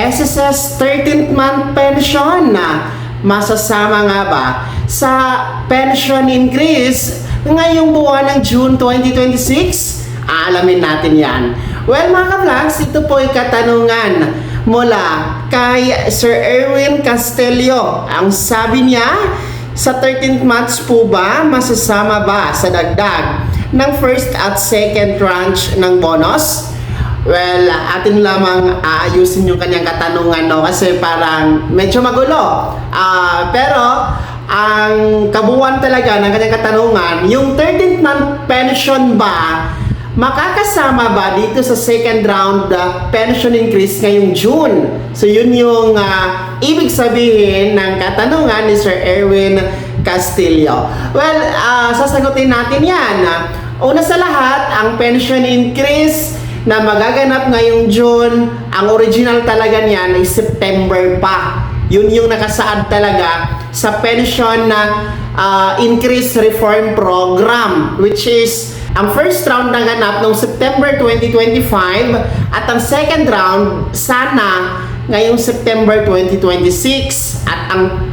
SSS 13th month pension na masasama nga ba sa pension increase ngayong buwan ng June 2026? Aalamin natin yan. Well mga ka-vlogs, ito po ay katanungan mula kay Sir Erwin Castelio. Ang sabi niya, sa 13th months po ba masasama ba sa dagdag ng first at second tranche ng bonus? Well, atin lamang aayusin yung kanyang katanungan, no? Kasi parang medyo magulo. Pero, ang kabuuan talaga ng kanyang katanungan, yung 13th month pension ba, makakasama ba dito sa second round pension increase ngayong June? So, yun yung ibig sabihin ng katanungan ni Sir Erwin Castillo. Well, sasagutin natin yan. Una sa lahat, ang pension increase na magaganap ngayong June, ang original talaga niyan ay September pa. Yun yung nakasaad talaga sa pension na increase reform program, which is ang first round na ganap noong September 2025 at ang second round sana ngayong September 2026 at ang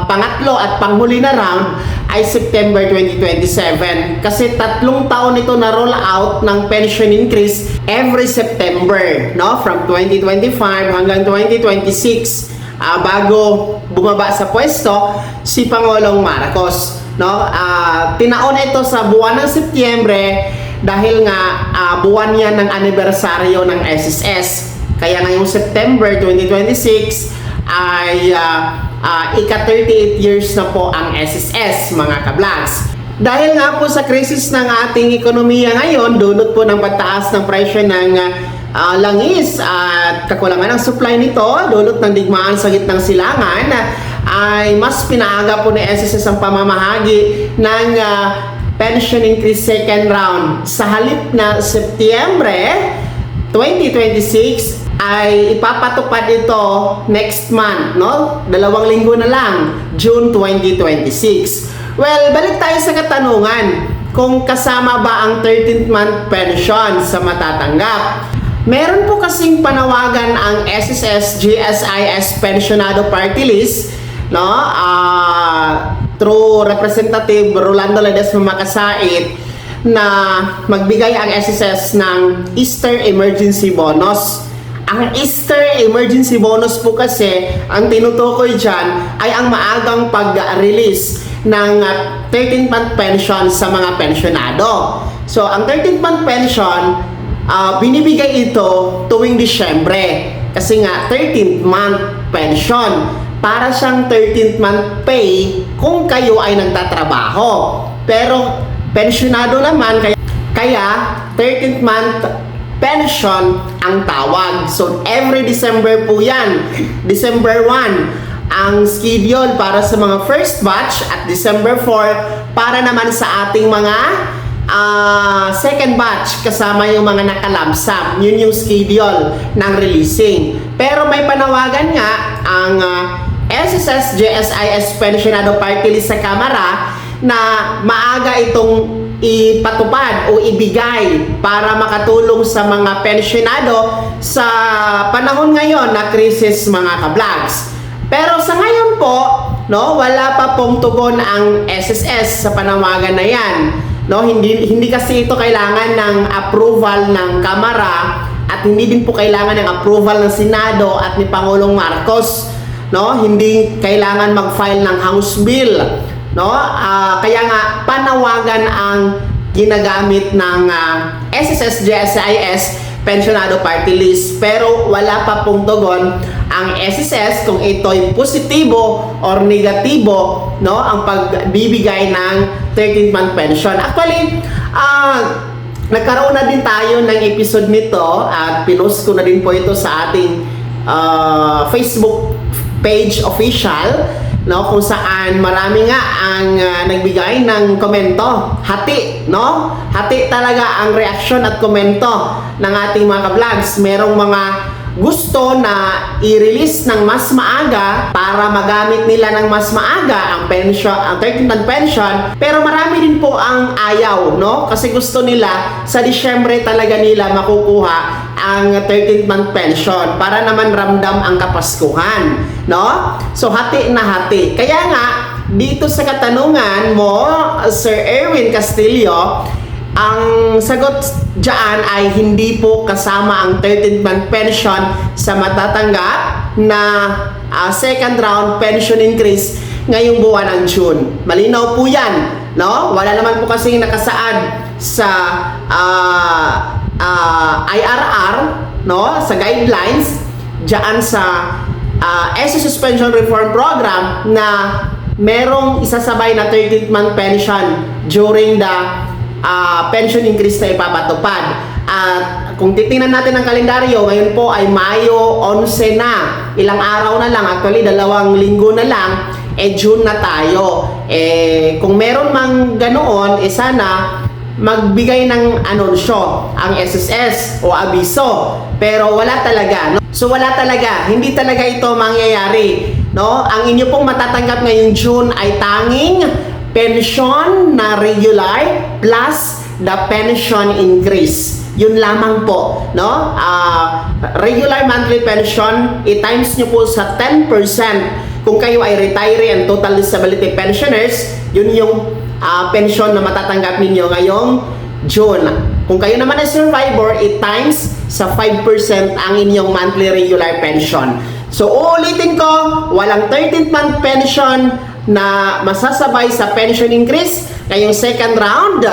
pangatlo at panghuli na round ay September 2027 kasi 3 taon ito na roll out ng pension increase every September, no, from 2025 hanggang 2026 bago bumaba sa pwesto si Pangulong Marcos, no. Tinaon ito sa buwan ng Setyembre dahil nga buwan yan ng anibersaryo ng SSS. Kaya ngayong September 2026 ay ika-38 years na po ang SSS, mga ka-vlogs. Dahil nga po sa krisis ng ating ekonomiya ngayon, dulot po ng pagtaas ng presyo ng langis at kakulangan ng supply nito, dulot ng digmaan sa gitnang silangan, ay mas pinaaga po ni SSS ang pamamahagi ng pension increase second round. Sa halip na Setyembre 2026 ay ipapatupad ito next month, no? 2 linggo na lang, June 2026. Well, balik tayo sa katanungan, kung kasama ba ang 13th month pension sa matatanggap. Meron po kasing panawagan ang SSS GSIS Pensionado Party List, no? Through Representative Rolando Ledesma Makasait na magbigay ang SSS ng Easter Emergency Bonus. Ang Easter Emergency Bonus po kasi, ang tinutukoy dyan ay ang maagang pag-release ng 13th month pension sa mga pensionado. So, ang 13th month pension, binibigay ito tuwing Disyembre. Kasi nga, 13th month pension. Para siyang 13th month pay kung kayo ay nagtatrabaho. Pero, pensionado naman, kaya 13th month pension ang tawag. So, every December po yan. December 1 ang schedule para sa mga first batch at December 4 para naman sa ating mga second batch kasama yung mga nakalamsam. Yun yung schedule ng releasing. Pero may panawagan nga ang SSS GSIS Pensionado Party List sa Kamara na maaga itong ipatupad o ibigay para makatulong sa mga pensionado sa panahon ngayon na krisis, mga ka-vlogs. Pero sa ngayon po, no, wala pa pong tugon ang SSS sa panawagan na yan. No, hindi kasi ito kailangan ng approval ng Kamara at hindi din po kailangan ng approval ng Senado at ni Pangulong Marcos. No, hindi kailangan mag-file ng House Bill. No, kaya nga panawagan ang ginagamit ng SSS GSIS Pensionado Party List, pero wala pa pong tugon ang SSS kung ito'y positibo or negatibo, no, ang pagbibigay ng 13th month pension. Actually, nagkaroon na din tayo ng episode nito at pinost ko na din po ito sa ating Facebook page official, no, kung saan marami nga ang nagbigay ng komento. Hati, no? Hati talaga ang reaksyon at komento ng ating mga ka-vlogs. Merong mga gusto na i-release ng mas maaga para magamit nila ng mas maaga ang pension, ang 13th month pension, pero marami din po ang ayaw, no? Kasi gusto nila sa Disyembre talaga nila makukuha ang 13th month pension para naman ramdam ang Kapaskuhan, no? So hati na hati. Kaya nga dito sa katanungan mo, Sir Erwin Castillo, ang sagot dyan ay hindi po kasama ang 13th month pension sa matatanggap na second round pension increase ngayong buwan ng June. Malinaw po yan, no? Wala naman po kasing nakasaad sa IRR, no? Sa guidelines dyan sa SC Suspension Reform Program na merong isasabay na 13th month pension during the pension increase na ipapatupad. At kung titingnan natin ang kalendaryo, ngayon po ay Mayo 11 na. Ilang araw na lang, actually 2 linggo na lang, June na tayo. Kung meron mang ganoon, sana magbigay ng anunsyo ang SSS o abiso. Pero wala talaga, no? So wala talaga, hindi talaga ito mangyayari, no? Ang inyo pong matatanggap ngayong June ay tanging pension na regular plus the pension increase. Yun lamang po, no? Regular monthly pension, i-times nyo po sa 10%. Kung kayo ay retiree and total disability pensioners, yun yung pension na matatanggap ninyo ngayong June. Kung kayo naman ay survivor, i-times sa 5% ang inyong monthly regular pension. So, uulitin ko, walang 13th month pension na masasabay sa pension increase ngayong second round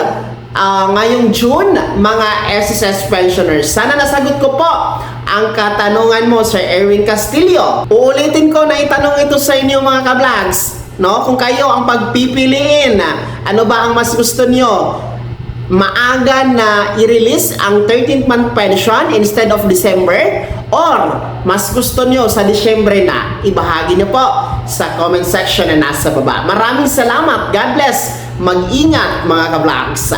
ngayong June, mga SSS pensioners. Sana nasagot ko po ang katanungan mo, Sir Erwin Castillo. Uulitin ko na itanong ito sa inyo mga ka-vlogs, no? Kung kayo ang pagpipiliin, ano ba ang mas gusto nyo? Maaga na i-release ang 13th month pension instead of December, or mas gusto nyo sa Disyembre na? Ibahagi nyo po sa comment section na nasa baba. Maraming salamat. God bless. Mag-ingat mga ka-vlogs.